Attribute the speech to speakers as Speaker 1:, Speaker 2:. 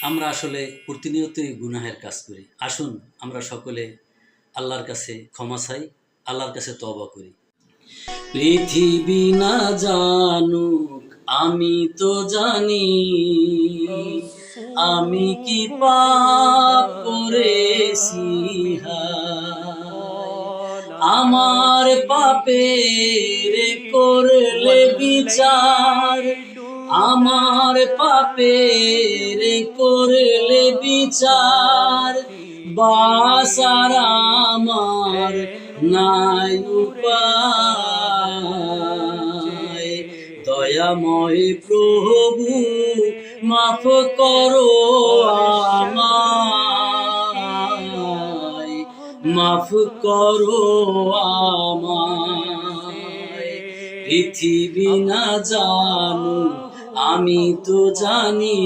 Speaker 1: আমরা আসলে প্রতিনিয়তই গুনাহের কাজ করি। আসুন আমরা সকলে আল্লাহর কাছে ক্ষমা চাই, আল্লাহর কাছে তওবা করি। পৃথিবী না জানুক আমি তো জানি, আমি কি পাপ করেছি হায়। আমার পাপের করলে বিচার, আমার পাপের করলে বিচার, বাঁচার আমার নাই উপায়। দয়াময় প্রভু মাফ করো আমায়, মাফ করো আমায়। পৃথিবী না জানো আমি তো জানি।